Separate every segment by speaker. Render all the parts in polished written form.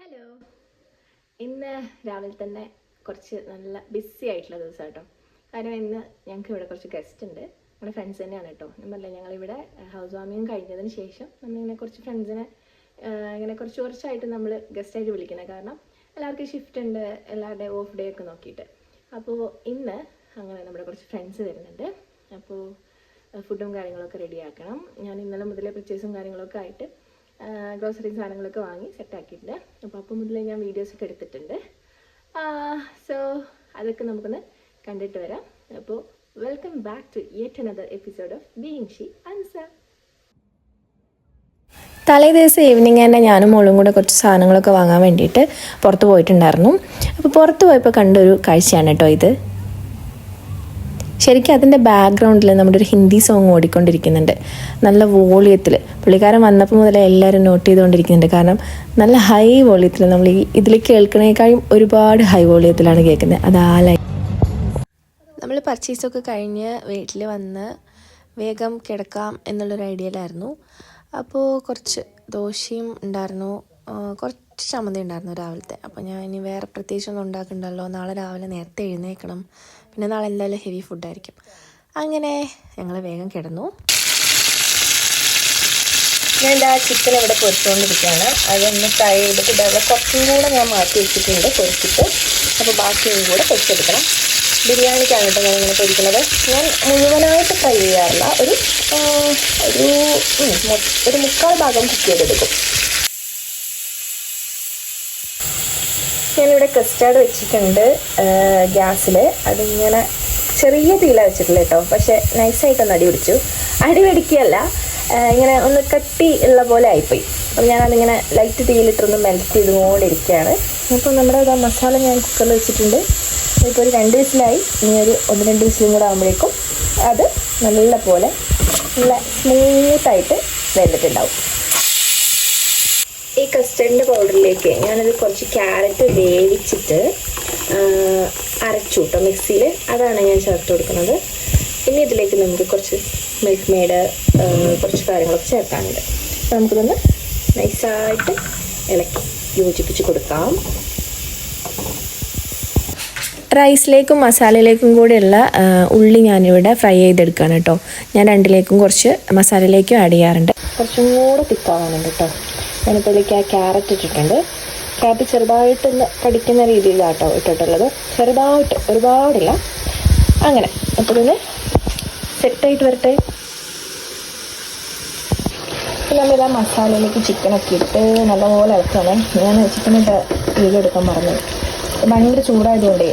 Speaker 1: Hello. ഇന്ന് രാവിലെ തന്നെ കുറച്ച് നല്ല ബിസി ആയിട്ടുള്ള ദിവസം കേട്ടോ. കാരണം ഇന്ന് ഞങ്ങൾക്ക് ഇവിടെ കുറച്ച് ഗസ്റ്റ് ഉണ്ട്. നമ്മുടെ ഫ്രണ്ട്സ് തന്നെയാണ് കേട്ടോ. ഞാൻ പറഞ്ഞില്ല, ഞങ്ങളിവിടെ ഹൗസ് വാമിങ് കഴിഞ്ഞതിന് ശേഷം നമ്മളിങ്ങനെ കുറച്ച് ഫ്രണ്ട്സിനെ ഇങ്ങനെ കുറച്ചായിട്ട് നമ്മൾ ഗസ്റ്റായിട്ട് വിളിക്കുന്നത്. കാരണം എല്ലാവർക്കും ഷിഫ്റ്റ് ഉണ്ട്, എല്ലാവരുടെയും ഓഫ് ഡേ ഒക്കെ നോക്കിയിട്ട്. അപ്പോൾ ഇന്ന് അങ്ങനെ നമ്മുടെ കുറച്ച് ഫ്രണ്ട്സ് വരുന്നുണ്ട്. അപ്പോൾ ഫുഡും കാര്യങ്ങളൊക്കെ റെഡിയാക്കണം. ഞാൻ ഇന്നലെ മുതലേ പർച്ചേസും കാര്യങ്ങളൊക്കെ ആയിട്ട് ഗ്രോസറി സാധനങ്ങളൊക്കെ വാങ്ങി സെറ്റാക്കിയിട്ടുണ്ട്. അപ്പോൾ മുതലേ ഞാൻ വീഡിയോസൊക്കെ എടുത്തിട്ടുണ്ട്. സോ അതൊക്കെ നമുക്കൊന്ന് കണ്ടിട്ട് വരാം. അപ്പോൾ welcome back to yet another episode of being she Ansa.
Speaker 2: തലേ ദിവസം ഈവനിങ് തന്നെ ഞാനും മോളും കൂടെ കുറച്ച് സാധനങ്ങളൊക്കെ വാങ്ങാൻ വേണ്ടിയിട്ട് പുറത്ത് പോയിട്ടുണ്ടായിരുന്നു. അപ്പോൾ പുറത്ത് പോയപ്പോൾ കണ്ടൊരു കാഴ്ചയാണ് കേട്ടോ ഇത്. ശരിക്കും അതിൻ്റെ ബാക്ക്ഗ്രൗണ്ടിൽ നമ്മുടെ ഒരു ഹിന്ദി സോങ് ഓടിക്കൊണ്ടിരിക്കുന്നുണ്ട്, നല്ല വോളിയത്തിൽ. പുള്ളിക്കാരൻ വന്നപ്പോൾ മുതലേ എല്ലാവരും നോട്ട് ചെയ്തുകൊണ്ടിരിക്കുന്നുണ്ട്. കാരണം നല്ല ഹൈ വോളിയത്തിൽ, നമ്മൾ ഇതിൽ കേൾക്കണേക്കാളും ഒരുപാട് ഹൈ വോളിയത്തിലാണ് കേൾക്കുന്നത്. അതാലായി നമ്മൾ പർച്ചേസൊക്കെ കഴിഞ്ഞ് വീട്ടിൽ വന്ന് വേഗം കിടക്കാം എന്നുള്ളൊരു ഐഡിയയിലായിരുന്നു. അപ്പോൾ കുറച്ച് ദോശയും ഉണ്ടായിരുന്നു, കുറച്ച് ചമ്മന്തി ഉണ്ടായിരുന്നു രാവിലത്തെ. അപ്പോൾ ഞാൻ ഇനി വേറെ പ്രത്യേകിച്ചൊന്നും ഉണ്ടാക്കണ്ടല്ലോ, നാളെ രാവിലെ നേരത്തെ എഴുന്നേൽക്കണം, പിന്നെ നാളെ എന്തായാലും ഹെവി ഫുഡായിരിക്കും. അങ്ങനെ ഞങ്ങൾ വേഗം കിടന്നു. ഞാൻ എന്താ ചിക്കൻ ഇവിടെ പൊരിച്ചുകൊണ്ടിരിക്കുകയാണ്. അതൊന്ന് ഫ്രൈ ചെയ്തിട്ട് ഇതവിടെ കുറച്ചും കൂടെ ഞാൻ മാറ്റി വെച്ചിട്ടുണ്ട് പൊരിച്ചിട്ട്. അപ്പോൾ ബാക്കിയും കൂടെ പൊരിച്ചെടുക്കണം. ബിരിയാണിക്കാണ് കേട്ടോ ഞാൻ ഇങ്ങനെ പൊരിക്കുന്നത്. ഞാൻ മുഴുവനായിട്ട് ഫ്രൈ ചെയ്യാറില്ല, ഒരു മുക്കാൽ ഭാഗം കുക്ക് ചെയ്തെടുക്കും. ഞാനിവിടെ കസ്റ്റാർഡ് വെച്ചിട്ടുണ്ട് ഗ്യാസിൽ. അതിങ്ങനെ ചെറിയ തീയില വെച്ചിട്ടില്ല കേട്ടോ, പക്ഷേ നൈസായിട്ടൊന്ന് അടി പിടിക്കുകയല്ല, ഇങ്ങനെ ഒന്ന് കട്ടി ഉള്ള പോലെ ആയിപ്പോയി. അപ്പോൾ ഞാനതിങ്ങനെ ലൈറ്റ് തീയിലിട്ടൊന്ന് മെൽറ്റ് ചെയ്തുകൊണ്ടിരിക്കുകയാണ്. അപ്പോൾ നമ്മുടെ മസാല ഞാൻ കുക്കറിൽ വെച്ചിട്ടുണ്ട്. ഇപ്പോൾ ഒരു 2 വിസിലായി. ഇനി ഒരു 1-2 വിസിലും കൂടെ ആകുമ്പോഴേക്കും അത് നല്ല സ്മൂത്തായിട്ട് വെന്തിട്ടുണ്ടാവും. ഈ കസ്റ്റർഡിൻ്റെ പൗഡറിലേക്ക് ഞാനത് കുറച്ച് ക്യാരറ്റ് വേവിച്ചിട്ട് അരച്ചു കേട്ടോ മിക്സിയിൽ. അതാണ് ഞാൻ ചേർത്ത് കൊടുക്കുന്നത്. പിന്നെ ഇതിലേക്ക് നമുക്ക് കുറച്ച് മിൽക്ക് മെയ്ഡ്, കുറച്ച് കാര്യങ്ങളൊക്കെ ചേർക്കാനുണ്ട്. അപ്പോൾ നമുക്കിതൊന്ന് നൈസായിട്ട് ഇളക്കി യോജിപ്പിച്ച് കൊടുക്കാം. റൈസിലേക്കും മസാലയിലേക്കും കൂടെയുള്ള ഉള്ളി ഞാനിവിടെ ഫ്രൈ ചെയ്തെടുക്കുകയാണ് കേട്ടോ. ഞാൻ രണ്ടിലേക്കും കുറച്ച് മസാലയിലേക്കും ആഡ് ചെയ്യാറുണ്ട്. കുറച്ചും കൂടെ തിക്കാവാനുണ്ട് കേട്ടോ. ഞാനിപ്പോൾ ഇതിലേക്ക് ആ ക്യാരറ്റ് ഇട്ടിട്ടുണ്ട്. ക്യാരറ്റ് ചെറുതായിട്ടൊന്ന് കടിക്കുന്ന രീതിയിലാണ് കേട്ടോ ഇട്ടിട്ടുള്ളത്. ചെറുതായിട്ട്, ഒരുപാടില്ല. അങ്ങനെ അപ്പോൾ ഇതിന് സെറ്റായിട്ട് വരട്ടെ. അപ്പോൾ നമ്മളിതാ മസാലയിലേക്ക് ചിക്കനൊക്കെ ഇട്ട് നല്ലപോലെ ഇളക്കണം. ഞാൻ ചിക്കനിട്ട് വീഡിയോ എടുക്കാൻ മറന്നു. ഭയങ്കര ചൂടായതുകൊണ്ട്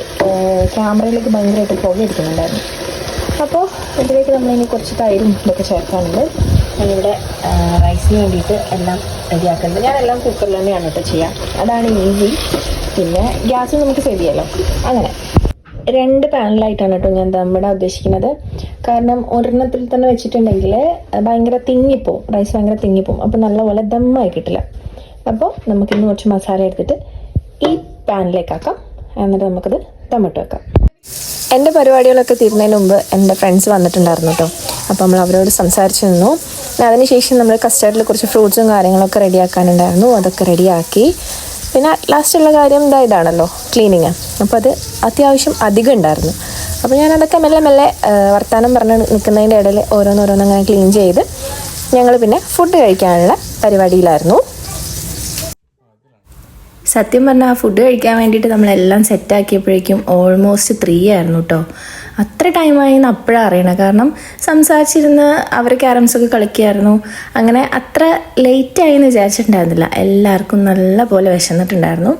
Speaker 2: ക്യാമറയിലേക്ക് ഭയങ്കരമായിട്ട് പുക അടിക്കുന്നുണ്ടായിരുന്നു. അപ്പോൾ ഇതിലേക്ക് നമ്മളിനി കുറച്ച് തൈരും ഇതൊക്കെ ചേർക്കാനുണ്ട്. ഞാനിവിടെ റൈസിന് വേണ്ടിയിട്ട് എല്ലാം റെഡിയാക്കുന്നുണ്ട്. ഞാനെല്ലാം കുക്കറിൽ തന്നെയാണ് കേട്ടോ ചെയ്യാം, അതാണ് ഈസി. പിന്നെ ഗ്യാസ് നമുക്ക് സേവ് ചെയ്യാമല്ലോ. അങ്ങനെ 2 പാനിലായിട്ടാണ് കേട്ടോ ഞാൻ ദമ്മിടാൻ ഉദ്ദേശിക്കുന്നത്. കാരണം ഒരെണ്ണത്തിൽ തന്നെ വെച്ചിട്ടുണ്ടെങ്കിൽ ഭയങ്കര തിങ്ങിപ്പോവും, റൈസ് ഭയങ്കര തിങ്ങിപ്പോവും. അപ്പോൾ നല്ലപോലെ ദമ്മായി കിട്ടില്ല. അപ്പോൾ നമുക്കിന്ന് കുറച്ച് മസാല എടുത്തിട്ട് ഈ പാനിലേക്കാക്കാം. എന്നിട്ട് നമുക്കത് ദമ്മിട്ട് വെക്കാം. എൻ്റെ പരിപാടികളൊക്കെ തീരുന്നതിന് മുമ്പ് എൻ്റെ ഫ്രണ്ട്സ് വന്നിട്ടുണ്ടായിരുന്നു കേട്ടോ. അപ്പോൾ നമ്മൾ അവരോട് സംസാരിച്ച് നിന്നു. അതിനുശേഷം നമ്മൾ കസ്റ്റർഡിൽ കുറച്ച് ഫ്രൂട്ട്സും കാര്യങ്ങളൊക്കെ റെഡിയാക്കാനുണ്ടായിരുന്നു. അതൊക്കെ റെഡിയാക്കി. പിന്നെ ലാസ്റ്റുള്ള കാര്യം ഇതാണല്ലോ, ക്ലീനിങ്. അപ്പോൾ അത് അത്യാവശ്യം അധികം ഉണ്ടായിരുന്നു. അപ്പോൾ ഞാനതൊക്കെ മെല്ലെ വർത്താനം പറഞ്ഞ് നിൽക്കുന്നതിൻ്റെ ഇടയിൽ ഓരോന്നങ്ങനെ ക്ലീൻ ചെയ്ത് ഞങ്ങൾ പിന്നെ ഫുഡ് കഴിക്കാനുള്ള പരിപാടിയിലായിരുന്നു. സത്യം പറഞ്ഞാൽ ആ ഫുഡ് കഴിക്കാൻ വേണ്ടിയിട്ട് നമ്മളെല്ലാം സെറ്റാക്കിയപ്പോഴേക്കും ഓൾമോസ്റ്റ് 3 ആയിരുന്നു കേട്ടോ. അത്ര ടൈമായിന്ന് അപ്പോഴാണ് അറിയണത്. കാരണം സംസാരിച്ചിരുന്ന് അവർ ക്യാരംസൊക്കെ കളിക്കുമായിരുന്നു. അങ്ങനെ അത്ര ലേറ്റായി എന്ന് വിചാരിച്ചിട്ടുണ്ടായിരുന്നില്ല. എല്ലാവർക്കും നല്ല പോലെ വിശന്നിട്ടുണ്ടായിരുന്നു.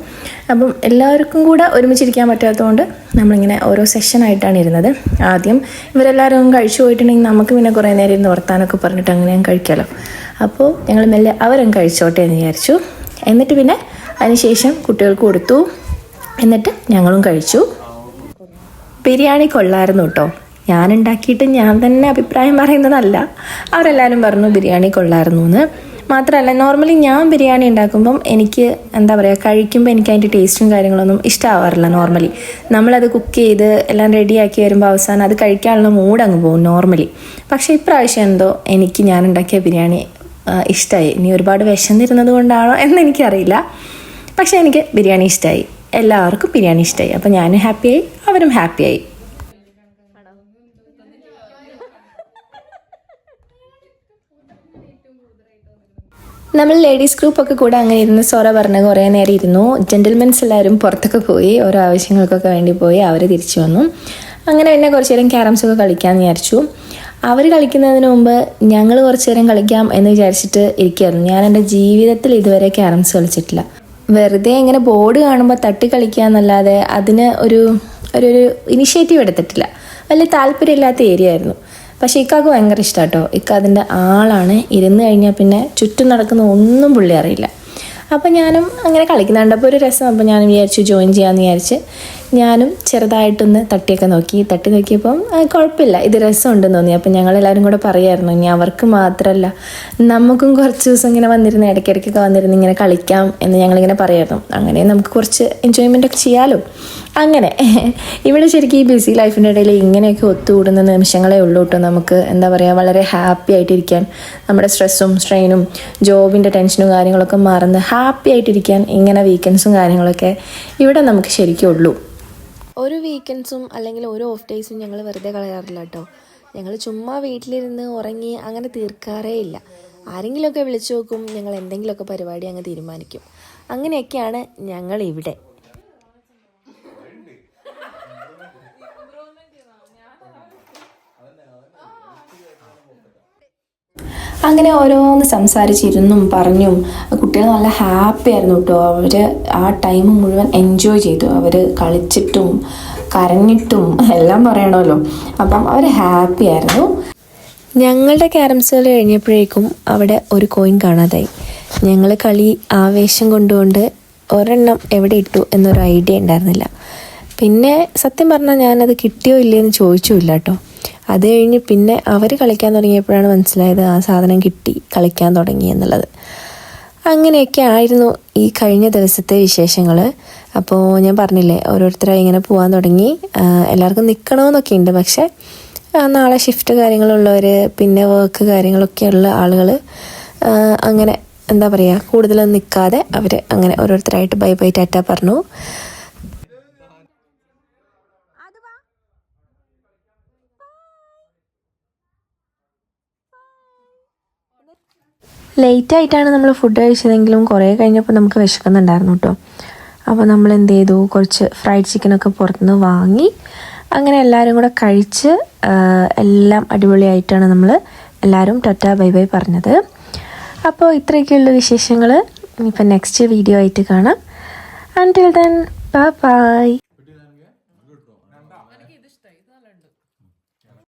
Speaker 2: അപ്പം എല്ലാവർക്കും കൂടെ ഒരുമിച്ചിരിക്കാൻ പറ്റാത്തതുകൊണ്ട് നമ്മളിങ്ങനെ ഓരോ സെഷനായിട്ടാണ് ഇരുന്നത്. ആദ്യം ഇവരെല്ലാവരും കഴിച്ചു പോയിട്ടുണ്ടെങ്കിൽ നമുക്ക് പിന്നെ കുറേ നേരം ഇരുന്ന് വർത്താനൊക്കെ പറഞ്ഞിട്ട് അങ്ങനെ കഴിക്കാമല്ലോ. അപ്പോൾ ഞങ്ങൾ മെല്ലെ അവരും കഴിച്ചോട്ടെ എന്ന് വിചാരിച്ചു. എന്നിട്ട് പിന്നെ അതിനുശേഷം കുട്ടികൾക്ക് കൊടുത്തു. എന്നിട്ട് ഞങ്ങളും കഴിച്ചു. ബിരിയാണി കൊള്ളായിരുന്നു കേട്ടോ. ഞാനുണ്ടാക്കിയിട്ട് ഞാൻ തന്നെ അഭിപ്രായം പറയുന്നതല്ല, അവരെല്ലാവരും പറഞ്ഞു ബിരിയാണി കൊള്ളായിരുന്നു എന്ന്. മാത്രമല്ല, നോർമലി ഞാൻ ബിരിയാണി ഉണ്ടാക്കുമ്പം എനിക്ക് എന്താ പറയുക, കഴിക്കുമ്പോൾ എനിക്ക് അതിൻ്റെ ടേസ്റ്റും കാര്യങ്ങളൊന്നും ഇഷ്ടമാവാറില്ല. നോർമലി നമ്മളത് കുക്ക് ചെയ്ത് എല്ലാം റെഡിയാക്കി വരുമ്പോൾ അവസാനം അത് കഴിക്കാനുള്ള മൂഡ് അങ്ങ് പോകും നോർമലി. പക്ഷേ ഇപ്രാവശ്യം എന്തോ എനിക്ക് ഞാൻ ഉണ്ടാക്കിയ ബിരിയാണി ഇഷ്ടമായി. ഇനി ഒരുപാട് വിശന്നിരുന്നത് കൊണ്ടാണോ എന്നെനിക്കറിയില്ല. പക്ഷേ എനിക്ക് ബിരിയാണി ഇഷ്ടമായി, എല്ലാവർക്കും ബിരിയാണി ഇഷ്ടമായി. അപ്പോൾ ഞാനും ഹാപ്പിയായി, അവരും ഹാപ്പിയായി. നമ്മൾ ലേഡീസ് ഗ്രൂപ്പൊക്കെ കൂടെ അങ്ങനെ ഇരുന്ന് സൊറ പറഞ്ഞ് കുറേ നേരം ഇരുന്നു. ജെൻറ്റിൽമെൻസ് എല്ലാവരും പുറത്തൊക്കെ പോയി, ഓരോ ആവശ്യങ്ങൾക്കൊക്കെ വേണ്ടി പോയി, അവർ തിരിച്ചു വന്നു. അങ്ങനെ പിന്നെ കുറച്ച് നേരം ക്യാരംസൊക്കെ കളിക്കാമെന്ന് വിചാരിച്ചു. അവർ കളിക്കുന്നതിന് മുമ്പ് ഞങ്ങൾ കുറച്ച് നേരം കളിക്കാം എന്ന് വിചാരിച്ചിട്ട് ഇരിക്കുകയായിരുന്നു. ഞാൻ എൻ്റെ ജീവിതത്തിൽ ഇതുവരെ ക്യാരംസ് കളിച്ചിട്ടില്ല. വെറുതെ ഇങ്ങനെ ബോർഡ് കാണുമ്പോൾ തട്ടി കളിക്കുക എന്നല്ലാതെ അതിന് ഒരു ഇനിഷ്യേറ്റീവ് എടുത്തിട്ടില്ല. വലിയ താല്പര്യമില്ലാത്ത ഏരിയ ആയിരുന്നു. പക്ഷേ ഇക്കാക്ക് ഭയങ്കര ഇഷ്ടമാണ് കേട്ടോ. ഇക്ക അതിൻ്റെ ആളാണ്. ഇരുന്ന് കഴിഞ്ഞാൽ പിന്നെ ചുറ്റും നടക്കുന്ന ഒന്നും പുള്ളി അറിയില്ല. അപ്പം ഞാനും അങ്ങനെ കളിക്കുന്നുണ്ട്. അപ്പോൾ ഒരു രസം. അപ്പോൾ ഞാൻ വിചാരിച്ചു ജോയിൻ ചെയ്യാമെന്ന് വിചാരിച്ച് ഞാനും ചെറുതായിട്ടൊന്ന് തട്ടി നോക്കിയപ്പം കുഴപ്പമില്ല, ഇത് രസമുണ്ടെന്ന് തോന്നി. അപ്പം ഞങ്ങളെല്ലാവരും കൂടെ പറയായിരുന്നു, ഇനി അവർക്ക് മാത്രമല്ല നമുക്കും കുറച്ച് ദിവസം ഇങ്ങനെ വന്നിരുന്ന് ഇടയ്ക്കിടയ്ക്കൊക്കെ വന്നിരുന്ന് ഇങ്ങനെ കളിക്കാം എന്ന് ഞങ്ങളിങ്ങനെ പറയായിരുന്നു. അങ്ങനെ നമുക്ക് കുറച്ച് എൻജോയ്മെൻ്റ് ഒക്കെ ചെയ്യാമല്ലോ. അങ്ങനെ ഇവിടെ ശരിക്കും ഈ ബിസി ലൈഫിൻ്റെ ഇടയിൽ ഇങ്ങനെയൊക്കെ ഒത്തുകൂടുന്ന നിമിഷങ്ങളേ ഉള്ളൂ കേട്ടോ. നമുക്ക് എന്താ പറയുക, വളരെ ഹാപ്പി ആയിട്ടിരിക്കാൻ, നമ്മുടെ സ്ട്രെസ്സും സ്ട്രെയിനും ജോബിൻ്റെ ടെൻഷനും കാര്യങ്ങളൊക്കെ മറന്ന് ഹാപ്പി ആയിട്ടിരിക്കാൻ ഇങ്ങനെ വീക്കെൻഡ്സും കാര്യങ്ങളൊക്കെ ഇവിടെ നമുക്ക് ശരിക്കും ഉള്ളൂ. ഒരു വീക്കെൻഡ്സും അല്ലെങ്കിൽ ഒരു ഓഫ് ഡേയ്സും ഞങ്ങൾ വെറുതെ കളയാറില്ല കേട്ടോ. ഞങ്ങൾ ചുമ്മാ വീട്ടിലിരുന്ന് ഉറങ്ങി അങ്ങനെ തീർക്കാറേ ഇല്ല. ആരെങ്കിലുമൊക്കെ വിളിച്ചു നോക്കും, ഞങ്ങൾ എന്തെങ്കിലുമൊക്കെ പരിപാടി അങ്ങ് തീരുമാനിക്കും. അങ്ങനെയൊക്കെയാണ് ഞങ്ങൾ ഇവിടെ. അങ്ങനെ ഓരോന്ന് സംസാരിച്ചിരുന്നും പറഞ്ഞും കുട്ടികൾ നല്ല ഹാപ്പി ആയിരുന്നു കേട്ടോ. അവർ ആ ടൈം മുഴുവൻ എൻജോയ് ചെയ്തു. അവർ കളിച്ചിട്ടും കരഞ്ഞിട്ടും എല്ലാം പറയണമല്ലോ. അപ്പം അവർ ഹാപ്പി ആയിരുന്നു. ഞങ്ങളുടെ ക്യാരംസ് കളി കഴിഞ്ഞപ്പോഴേക്കും അവിടെ ഒരു കോയിൻ കാണാതായി. ഞങ്ങൾ കളി ആവേശം കൊണ്ടുകൊണ്ട് ഒരെണ്ണം എവിടെ ഇട്ടു എന്നൊരു ഐഡിയ ഉണ്ടായിരുന്നില്ല. പിന്നെ സത്യം പറഞ്ഞാൽ ഞാനത് കിട്ടിയോ ഇല്ലയെന്ന് ചോദിച്ചുമില്ല കേട്ടോ. അത് കഴിഞ്ഞ് പിന്നെ അവർ കളിക്കാൻ തുടങ്ങിയപ്പോഴാണ് മനസ്സിലായത് ആ സാധനം കിട്ടി, കളിക്കാൻ തുടങ്ങി എന്നുള്ളത്. അങ്ങനെയൊക്കെ ആയിരുന്നു ഈ കഴിഞ്ഞ ദിവസത്തെ വിശേഷങ്ങൾ. അപ്പോൾ ഞാൻ പറഞ്ഞില്ലേ, ഓരോരുത്തരായി ഇങ്ങനെ പോകാൻ തുടങ്ങി. എല്ലാവർക്കും നിൽക്കണമെന്നൊക്കെ ഉണ്ട്. പക്ഷേ നാളെ ഷിഫ്റ്റ് കാര്യങ്ങളുള്ളവർ, പിന്നെ വർക്ക് കാര്യങ്ങളൊക്കെ ഉള്ള ആളുകൾ അങ്ങനെ എന്താ പറയുക, കൂടുതലൊന്നും നിൽക്കാതെ അവർ അങ്ങനെ ഓരോരുത്തരായിട്ട് ബൈ ബൈ ടാറ്റ പറഞ്ഞു. ലേറ്റായിട്ടാണ് നമ്മൾ ഫുഡ് കഴിച്ചതെങ്കിലും കുറേ കഴിഞ്ഞപ്പോൾ നമുക്ക് വിശക്കുന്നുണ്ടായിരുന്നു കേട്ടോ. അപ്പോൾ നമ്മൾ എന്ത് ചെയ്തു, കുറച്ച് ഫ്രൈഡ് ചിക്കനൊക്കെ പുറത്തുനിന്ന് വാങ്ങി അങ്ങനെ എല്ലാവരും കൂടെ കഴിച്ച് എല്ലാം അടിപൊളിയായിട്ടാണ് നമ്മൾ എല്ലാവരും ടാറ്റ ബൈ ബൈ പറഞ്ഞത്. അപ്പോൾ ഇത്രയൊക്കെയുള്ള വിശേഷങ്ങൾ. ഇനിയിപ്പോൾ നെക്സ്റ്റ് വീഡിയോ ആയിട്ട് കാണാം. Until then, bye bye.